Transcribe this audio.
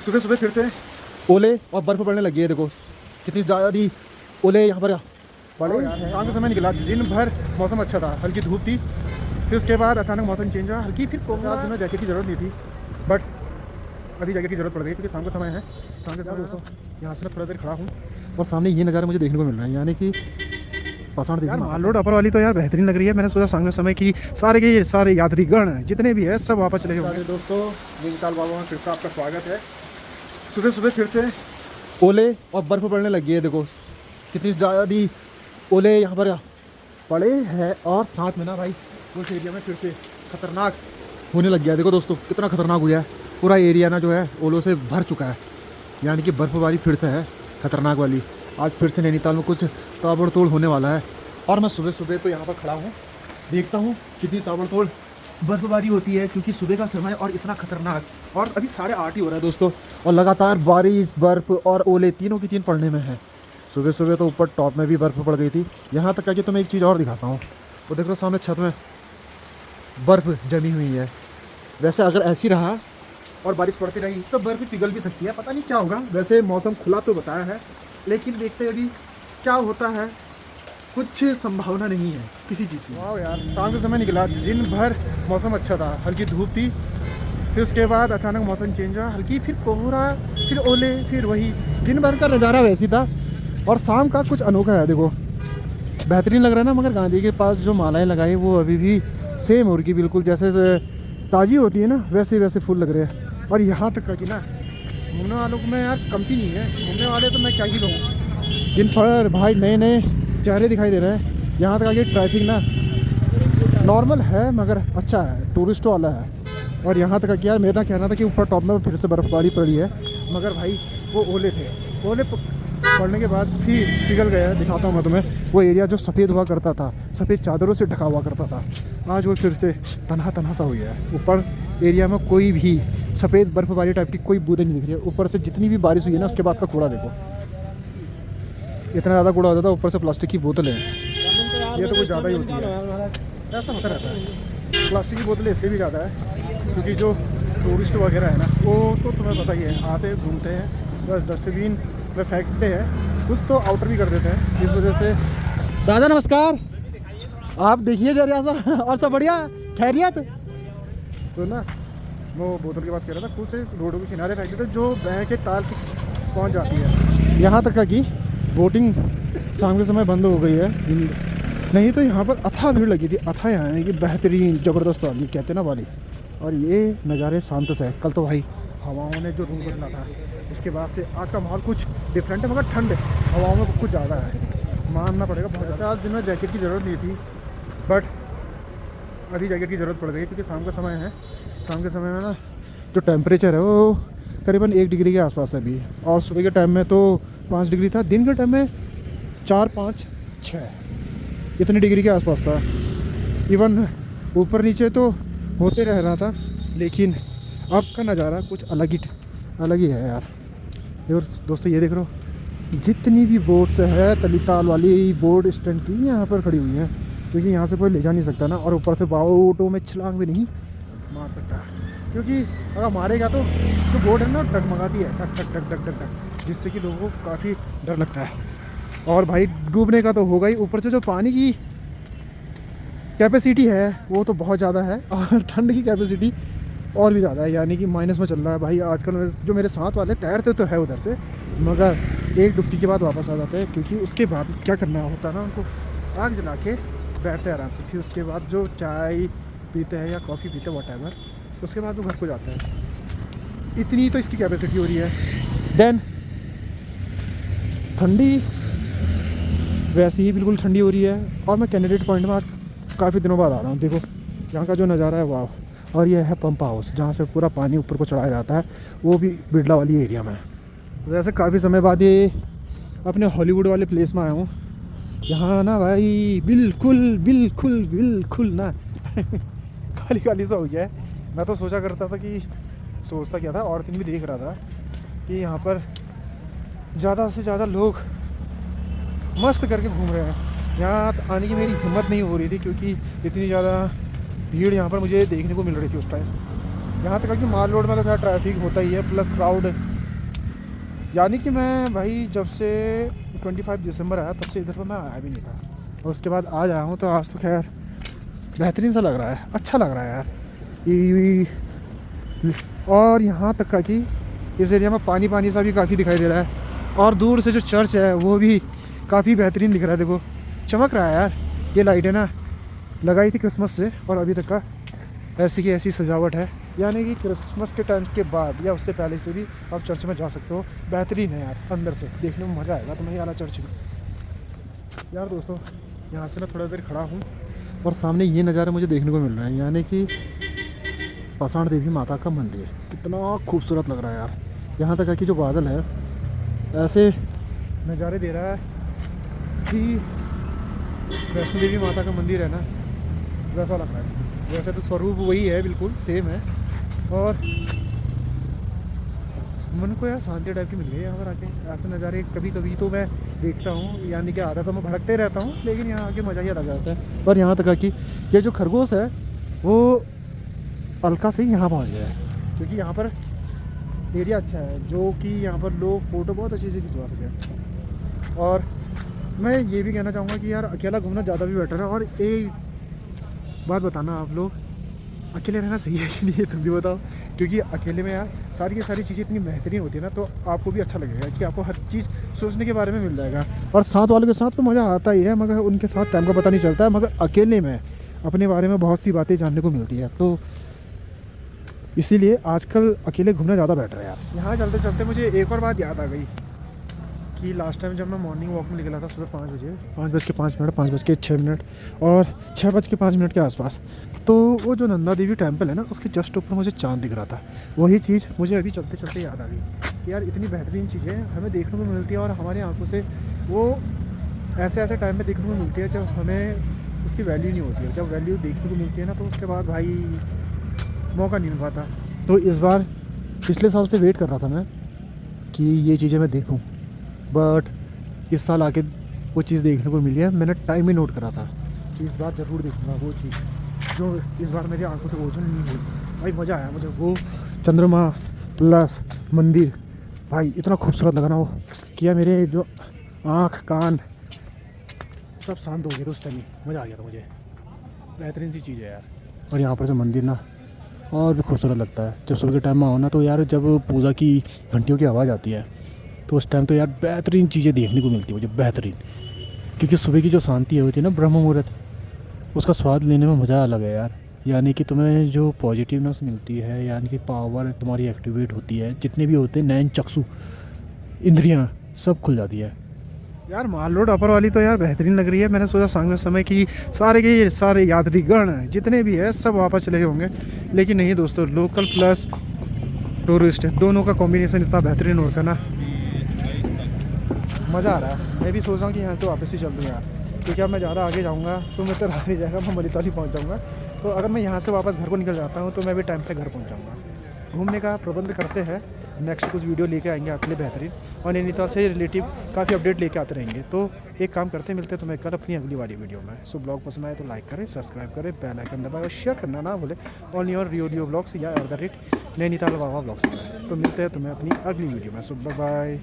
सुबह सुबह फिर से ओले और बर्फ़ पड़ने लगी है। देखो कितनी ज़्यादा ओले यहाँ पर पड़े। शाम के समय निकला, दिन भर मौसम अच्छा था, हल्की धूप थी, फिर उसके बाद अचानक मौसम चेंज हुआ हल्की, फिर आज दिन में जैकेट की ज़रूरत नहीं थी, बट अभी जैकेट की ज़रूरत पड़ गई क्योंकि शाम का समय है। शाम के समय दोस्तों यहाँ से मैं थोड़ा देर खड़ा हूँ और सामने ये नज़ारा मुझे देखने को मिल रहा है, यानी कि पसंद यार माल रोड अपर वाली तो यार बेहतरीन लग रही है। मैंने सोचा शाम के समय की सारे के सारे यात्रीगण जितने भी है सब वापस चले गए। दोस्तों नीलताल बाबा में फिर से आपका स्वागत है। सुबह सुबह फिर से ओले और बर्फ़ पड़ने लगी है। देखो कितनी ज़्यादा ओले यहाँ पर पड़े हैं और साथ में ना भाई उस एरिया में फिर से खतरनाक होने लग गया है। देखो दोस्तों कितना खतरनाक हो गया है, पूरा एरिया ना जो है ओलों से भर चुका है, यानी कि बर्फ़बारी फिर से है खतरनाक वाली। आज फिर से नैनीताल में कुछ ताबड़तोड़ होने वाला है और मैं सुबह सुबह तो यहाँ पर खड़ा हूँ, देखता हूँ कितनी ताबड़तोड़ बर्फ़बारी होती है, क्योंकि सुबह का समय और इतना खतरनाक। और अभी 8:30 ही हो रहा है दोस्तों और लगातार बारिश बर्फ़ और ओले तीनों की तीन पड़ने में है। सुबह सुबह तो ऊपर टॉप में भी बर्फ़ पड़ गई थी, यहाँ तक कि तुम्हें एक चीज़ और दिखाता हूँ। वो देख लो सामने छत में बर्फ़ जमी हुई है। वैसे अगर ऐसी रहा और बारिश पड़ती रही तो बर्फ़ पिघल भी सकती है, पता नहीं क्या होगा। वैसे मौसम खुला तो बताया है, लेकिन देखते हैं अभी क्या होता है, कुछ संभावना नहीं है किसी चीज़ की। वाह यार शाम के समय निकला, दिन भर मौसम अच्छा था, हल्की धूप थी, फिर उसके बाद अचानक मौसम चेंज हुआ हल्की, फिर कोहरा, फिर ओले, फिर वही दिन भर का नज़ारा वैसी था। और शाम का कुछ अनोखा है, देखो बेहतरीन लग रहा है ना। मगर गांधी के पास जो मालाएं लगाई वो अभी भी सेम उनकी बिल्कुल जैसे ताज़ी होती है ना, वैसे वैसे फूल लग रहे हैं। और यहाँ तक कि ना घूमने वालों को मैं यार कमती नहीं है, घूमने वाले तो मैं क्या ही कहूँ, दिन भर भाई नए नए चेहरे दिखाई दे रहे हैं। यहाँ तक आगे ट्रैफिक ना नॉर्मल है मगर अच्छा है, टूरिस्टों वाला है। और यहाँ तक कि यार मेरा कहना था कि ऊपर टॉप में फिर से बर्फ़बारी पड़ी है, मगर भाई वो ओले थे, ओले पड़ने के बाद फिर पिघल गया है। दिखाता हूँ मैं तुम्हें, वो एरिया जो सफ़ेद हुआ करता था, सफ़ेद चादरों से ढका हुआ करता था, आज वो फिर से तनहा तनहा सा हो गया है। ऊपर एरिया में कोई भी सफ़ेद बर्फ़बारी टाइप की कोई बूंदें नहीं दिख रही है। ऊपर से जितनी भी बारिश हुई है ना उसके बाद का कूड़ा देखो, इतना ज़्यादा कूड़ा होता था। ऊपर से प्लास्टिक की बोतलें, ये तो कुछ ज़्यादा ही होती है, ऐसा होता रहता है। प्लास्टिक की बोतलें इसलिए भी ज़्यादा है क्योंकि जो टूरिस्ट वगैरह है ना वो तो तुम्हें पता ही है, आते घूमते हैं बस डस्टबिन में फेंकते हैं, कुछ तो आउटर भी कर देते हैं। इस वजह से दादा नमस्कार, आप देखिए जरा सा, और सब बढ़िया खैरियत। तो ना वो बोतल की बात कर रहा था, कुछ रोडों के किनारे फेंक देते जो बह के ताल की पहुंच जाती है। यहाँ तक का कि बोटिंग शाम के समय बंद हो गई है, नहीं तो यहाँ पर अथाह भीड़ लगी थी। अथाह यहाँ है कि बेहतरीन ज़बरदस्त वाली कहते ना वाली। और ये नज़ारे शांत से है। कल तो भाई हवाओं ने जो रूप बदला था, इसके बाद से आज का माहौल कुछ डिफरेंट है, मगर ठंड हवाओं में कुछ ज़्यादा है, मानना पड़ेगा बहुत। जैसे आज दिन में जैकेट की ज़रूरत नहीं थी, बट अभी जैकेट की ज़रूरत पड़ गई क्योंकि शाम का समय है। शाम के समय में ना जो टेम्परेचर है वो करीबन 1 डिग्री के आसपास है अभी, और सुबह के टाइम में तो 5 डिग्री था, दिन के टाइम में 4, 5, 6 इतने डिग्री के आसपास था। इवन ऊपर नीचे तो होते रह रहा था, लेकिन अब का नज़ारा कुछ अलग ही है यार। और दोस्तों ये देख रहे हो जितनी भी बोट्स है तलीताल वाली बोट स्टैंड की यहाँ पर खड़ी हुई है, क्योंकि यहाँ से कोई ले जा नहीं सकता ना, और ऊपर से बोटों में छलांग भी नहीं मार सकता, क्योंकि अगर मारेगा तो जो बोट है ना डगमगाती है टक टक टक टक टक टक, जिससे कि लोगों को काफ़ी डर लगता है। और भाई डूबने का तो होगा ही, ऊपर से जो पानी की कैपेसिटी है वो तो बहुत ज़्यादा है, और ठंड की कैपेसिटी और भी ज़्यादा है, यानी कि माइनस में चल रहा है भाई। आजकल जो मेरे साथ वाले तैरते तो है उधर से, मगर एक डुबकी के बाद वापस आ जाते हैं, क्योंकि उसके बाद क्या करना होता है ना, उनको आग जला के बैठते हैं आराम से, फिर उसके बाद जो चाय पीते हैं या कॉफ़ी पीते हैं वॉटेवर, उसके बाद वो घर को जाते हैं। इतनी तो इसकी कैपेसिटी हो रही है। देन ठंडी वैसे ही बिल्कुल ठंडी हो रही है। और मैं कैंडिडेट पॉइंट में आज काफ़ी दिनों बाद आ रहा हूँ। देखो यहाँ का जो नज़ारा है वाह। और ये है पंप हाउस, जहाँ से पूरा पानी ऊपर को चढ़ाया जाता है, वो भी बिरला वाली एरिया में। वैसे काफ़ी समय बाद ये अपने हॉलीवुड वाले प्लेस में आया हूँ। यहाँ ना भाई बिल्कुल बिल्कुल बिल्कुल ना खाली खाली सा हो गया है। मैं तो सोचा करता था कि सोचता क्या था, और दिन भी देख रहा था कि यहाँ पर ज़्यादा से ज़्यादा लोग मस्त करके घूम रहे हैं। यहाँ आने की मेरी हिम्मत नहीं हो रही थी, क्योंकि इतनी ज़्यादा भीड़ यहाँ पर मुझे देखने को मिल रही थी उस टाइम। यहाँ तक कि माल रोड में तो खैर ट्रैफिक होता ही है, प्लस क्राउड यानी कि मैं भाई जब से 25 दिसंबर आया तब से इधर पर मैं आया भी नहीं था, और उसके बाद आज आया हूँ तो आज तो खैर बेहतरीन सा लग रहा है, अच्छा लग रहा है यार। और यहाँ तक का कि इस एरिया में पानी पानी सा भी काफ़ी दिखाई दे रहा है, और दूर से जो चर्च है वो भी काफ़ी बेहतरीन दिख रहा है। देखो चमक रहा है यार। ये लाइटें ना लगाई थी क्रिसमस से और अभी तक का ऐसी की ऐसी सजावट है, यानी कि क्रिसमस के टाइम के बाद या उससे पहले से भी आप चर्च में जा सकते हो। बेहतरीन है यार, अंदर से देखने में मज़ा आएगा तुम्हें ये वाला चर्च में। यार दोस्तों यहाँ से मैं थोड़ा देर खड़ा हूँ और सामने ये नज़ारा मुझे देखने को मिल रहा है, यानी कि पाषाण देवी माता का मंदिर। कितना खूबसूरत लग रहा है यार। यहाँ तक है कि जो बादल है ऐसे नज़ारे दे रहा है कि वैष्णो देवी माता का मंदिर है ना, वैसा लग रहा है। वैसे तो स्वरूप वही है, बिल्कुल सेम है, और मन को यार शांति टाइप की मिल गई यहाँ पर आके। ऐसे नज़ारे कभी कभी तो मैं देखता हूँ, यानी कि आधा तो मैं भड़कते रहता हूँ, लेकिन यहाँ आके मज़ा ही अलग आता है। और यहाँ तक कि ये जो खरगोश है वो अलका से ही यहाँ पहुँच गया है, क्योंकि यहाँ पर एरिया अच्छा है जो कि यहाँ पर लोग फ़ोटो बहुत अच्छे से खिंचवा सकें। और मैं ये भी कहना चाहूँगा कि यार अकेला घूमना ज़्यादा भी बेटर है। और एक बात बताना, आप लोग अकेले रहना सही है कि नहीं है तुम भी बताओ, क्योंकि अकेले में यार सारी की सारी चीज़ें इतनी बेहतरीन होती है ना, तो आपको भी अच्छा लगेगा कि आपको हर चीज़ सोचने के बारे में मिल जाएगा। और साथ वालों के साथ तो मज़ा आता ही है, मगर उनके साथ टाइम का पता नहीं चलता है, मगर अकेले में अपने बारे में बहुत सी बातें जानने को मिलती है। तो इसीलिए आजकल अकेले घूमना ज़्यादा बेटर है यार। यहाँ चलते चलते मुझे एक और बात याद आ गई कि लास्ट टाइम जब मैं मॉर्निंग वॉक में निकला था सुबह 5 बजे, 5:05, 5:06 और 6:05 के आसपास, तो वो जो नंदा देवी टेम्पल है ना उसके जस्ट ऊपर मुझे चाँद दिख रहा था। वही चीज़ मुझे अभी चलते चलते याद आ गई कि यार इतनी बेहतरीन चीज़ें हमें देखने को मिलती है, और हमारी आंखों से वो ऐसे ऐसे टाइम में देखने को मिलती है जब हमें उसकी वैल्यू नहीं होती है। जब वैल्यू देखने को मिलती है ना, तो उसके बाद भाई मौका नहीं मिल पाता। तो इस बार पिछले साल से वेट कर रहा था मैं कि ये चीज़ें मैं देखूँ, बट इस साल आके वो चीज़ देखने को मिली है। मैंने टाइम ही नोट करा था कि इस बार ज़रूर देखूँगा वो चीज़ जो इस बार मेरी आंखों से ओझल नहीं हुई। भाई मज़ा आया मुझे। वो चंद्रमा प्लस मंदिर, भाई इतना खूबसूरत लगा ना वो, किया मेरे जो आँख कान सब शांत हो गए थे उस टाइम ही। मज़ा आ गया था मुझे। बेहतरीन सी चीज़ है यार। और यहाँ पर जो मंदिर ना और भी खूबसूरत लगता है। जब सुबह के टाइम में आओ ना, तो यार जब पूजा की घंटियों की आवाज़ आती है तो उस टाइम तो यार बेहतरीन चीज़ें देखने को मिलती है मुझे, बेहतरीन। क्योंकि सुबह की जो शांति होती है ना, ब्रह्म मुहूर्त, उसका स्वाद लेने में मज़ा अलग है यार। यानी कि तुम्हें जो पॉजिटिवनेस मिलती है, यानी कि पावर तुम्हारी एक्टिवेट होती है, जितने भी होते हैं नैन चक्षु इंद्रियाँ सब खुल जाती है यार। माल रोड अपर वाली तो यार बेहतरीन लग रही है। मैंने सोचा सांग समय की सारे के सारे यात्रीगण जितने भी है सब वापस चले होंगे, लेकिन नहीं दोस्तों, लोकल प्लस टूरिस्ट दोनों का कॉम्बिनेशन इतना बेहतरीन होता है ना, मज़ा आ रहा है। मैं भी सोच रहा हूँ कि यहाँ से वापस ही चल दूँ यार, क्योंकि अब मैं ज़्यादा आगे जाऊँगा तो मेरे से रहा नहीं जाएगा, मैं मलितौली पहुँच जाऊँगा। तो अगर मैं यहाँ से वापस घर को निकल जाता हूँ तो मैं भी टाइम पे घर पहुँच जाऊँगा। घूमने का प्रबंध करते हैं, नेक्स्ट कुछ वीडियो लेके आएंगे आपके लिए बेहतरीन, और नैनीताल से रिलेटिव काफ़ी अपडेट लेके आते रहेंगे। तो एक काम करते मिलते हैं तुम्हें कल अपनी अगली वाली वीडियो में। सो ब्लॉग पसंद आए तो लाइक करें, सब्सक्राइब करें, बेल आइकन दबाएं और शेयर करना ना भूलें ऑन योर रियोडियो ब्लॉग्स या @ नैनीताल वावा ब्लॉग्स। तो मिलते हैं तुम्हें अपनी अगली वीडियो में। सो बाय।